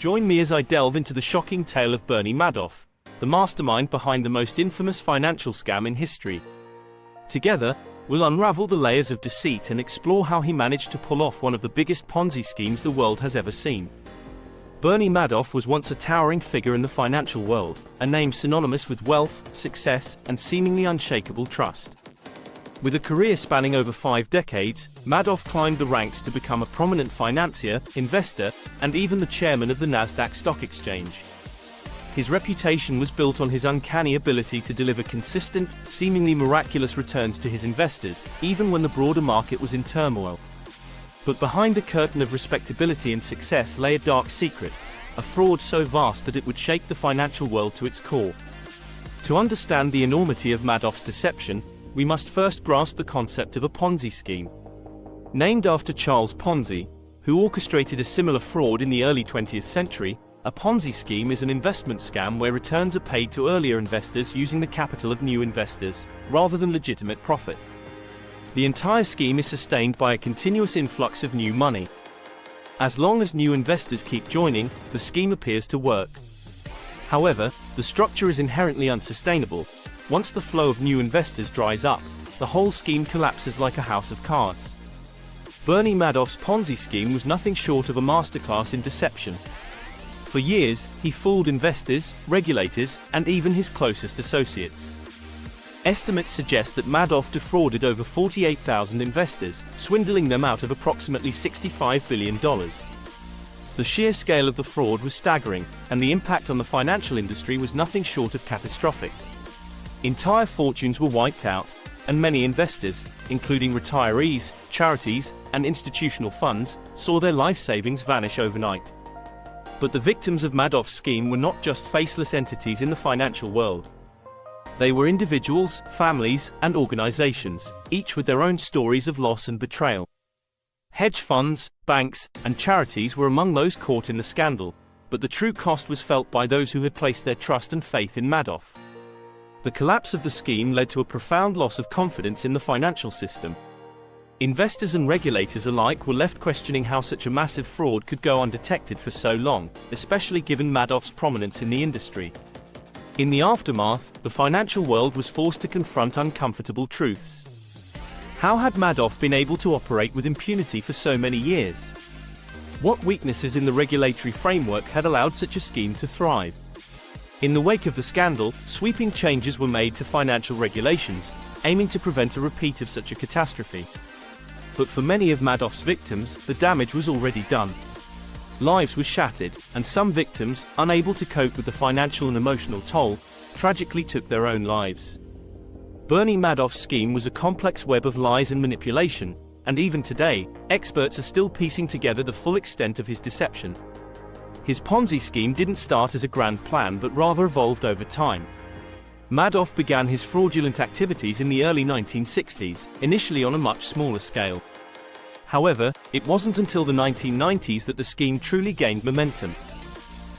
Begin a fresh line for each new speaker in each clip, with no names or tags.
Join me as I delve into the shocking tale of Bernie Madoff, the mastermind behind the most infamous financial scam in history. Together, we'll unravel the layers of deceit and explore how he managed to pull off one of the biggest Ponzi schemes the world has ever seen. Bernie Madoff was once a towering figure in the financial world, a name synonymous with wealth, success, and seemingly unshakable trust. With a career spanning over 5 decades, Madoff climbed the ranks to become a prominent financier, investor, and even the chairman of the Nasdaq Stock Exchange. His reputation was built on his uncanny ability to deliver consistent, seemingly miraculous returns to his investors, even when the broader market was in turmoil. But behind the curtain of respectability and success lay a dark secret, a fraud so vast that it would shake the financial world to its core. To understand the enormity of Madoff's deception, we must first grasp the concept of a Ponzi scheme. Named after Charles Ponzi, who orchestrated a similar fraud in the early 20th century, a Ponzi scheme is an investment scam where returns are paid to earlier investors using the capital of new investors, rather than legitimate profit. The entire scheme is sustained by a continuous influx of new money. As long as new investors keep joining, the scheme appears to work. However, the structure is inherently unsustainable. Once the flow of new investors dries up, the whole scheme collapses like a house of cards. Bernie Madoff's Ponzi scheme was nothing short of a masterclass in deception. For years, he fooled investors, regulators, and even his closest associates. Estimates suggest that Madoff defrauded over 48,000 investors, swindling them out of approximately $65 billion. The sheer scale of the fraud was staggering, and the impact on the financial industry was nothing short of catastrophic. Entire fortunes were wiped out, and many investors, including retirees, charities, and institutional funds, saw their life savings vanish overnight. But the victims of Madoff's scheme were not just faceless entities in the financial world. They were individuals, families, and organizations, each with their own stories of loss and betrayal. Hedge funds, banks, and charities were among those caught in the scandal, but the true cost was felt by those who had placed their trust and faith in Madoff. The collapse of the scheme led to a profound loss of confidence in the financial system. Investors and regulators alike were left questioning how such a massive fraud could go undetected for so long, especially given Madoff's prominence in the industry. In the aftermath, the financial world was forced to confront uncomfortable truths. How had Madoff been able to operate with impunity for so many years? What weaknesses in the regulatory framework had allowed such a scheme to thrive? In the wake of the scandal, sweeping changes were made to financial regulations, aiming to prevent a repeat of such a catastrophe. But for many of Madoff's victims, the damage was already done. Lives were shattered, and some victims, unable to cope with the financial and emotional toll, tragically took their own lives. Bernie Madoff's scheme was a complex web of lies and manipulation, and even today, experts are still piecing together the full extent of his deception. His Ponzi scheme didn't start as a grand plan but rather evolved over time. Madoff began his fraudulent activities in the early 1960s, initially on a much smaller scale. However, it wasn't until the 1990s that the scheme truly gained momentum.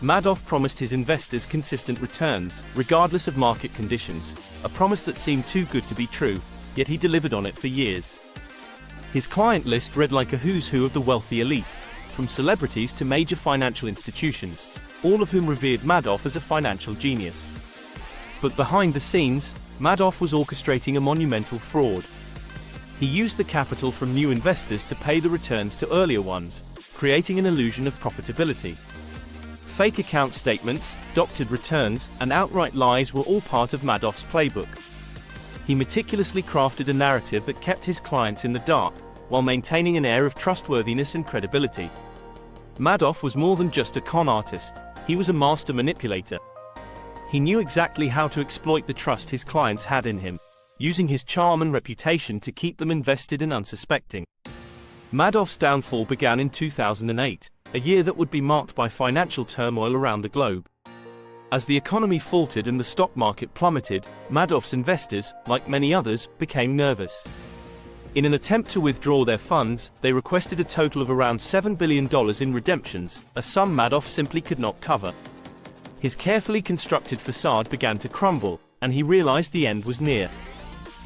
Madoff promised his investors consistent returns, regardless of market conditions, a promise that seemed too good to be true, yet he delivered on it for years. His client list read like a who's who of the wealthy elite, from celebrities to major financial institutions, all of whom revered Madoff as a financial genius. But behind the scenes, Madoff was orchestrating a monumental fraud. He used the capital from new investors to pay the returns to earlier ones, creating an illusion of profitability. Fake account statements, doctored returns, and outright lies were all part of Madoff's playbook. He meticulously crafted a narrative that kept his clients in the dark, while maintaining an air of trustworthiness and credibility. Madoff was more than just a con artist, he was a master manipulator. He knew exactly how to exploit the trust his clients had in him, using his charm and reputation to keep them invested and unsuspecting. Madoff's downfall began in 2008, a year that would be marked by financial turmoil around the globe. As the economy faltered and the stock market plummeted, Madoff's investors, like many others, became nervous. In an attempt to withdraw their funds, they requested a total of around $7 billion in redemptions, a sum Madoff simply could not cover. His carefully constructed facade began to crumble, and he realized the end was near.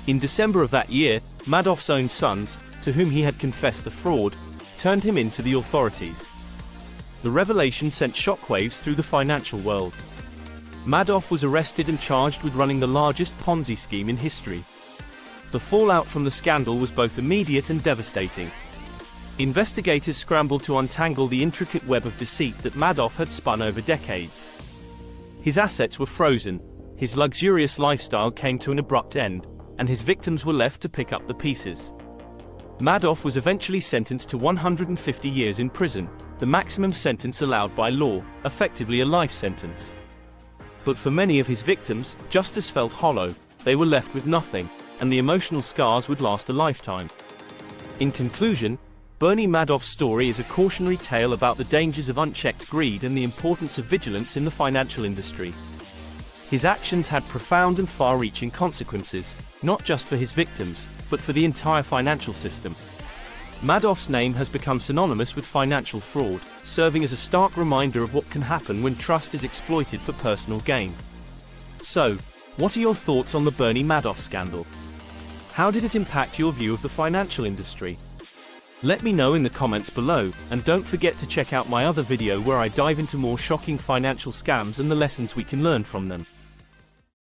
In December of that year, Madoff's own sons, to whom he had confessed the fraud, turned him in to the authorities. The revelation sent shockwaves through the financial world. Madoff was arrested and charged with running the largest Ponzi scheme in history. The fallout from the scandal was both immediate and devastating. Investigators scrambled to untangle the intricate web of deceit that Madoff had spun over decades. His assets were frozen, his luxurious lifestyle came to an abrupt end, and his victims were left to pick up the pieces. Madoff was eventually sentenced to 150 years in prison, the maximum sentence allowed by law, effectively a life sentence. But for many of his victims, justice felt hollow, they were left with nothing, and the emotional scars would last a lifetime. In conclusion, Bernie Madoff's story is a cautionary tale about the dangers of unchecked greed and the importance of vigilance in the financial industry. His actions had profound and far-reaching consequences, not just for his victims, but for the entire financial system. Madoff's name has become synonymous with financial fraud, serving as a stark reminder of what can happen when trust is exploited for personal gain. So, what are your thoughts on the Bernie Madoff scandal? How did it impact your view of the financial industry? Let me know in the comments below, and don't forget to check out my other video where I dive into more shocking financial scams and the lessons we can learn from them.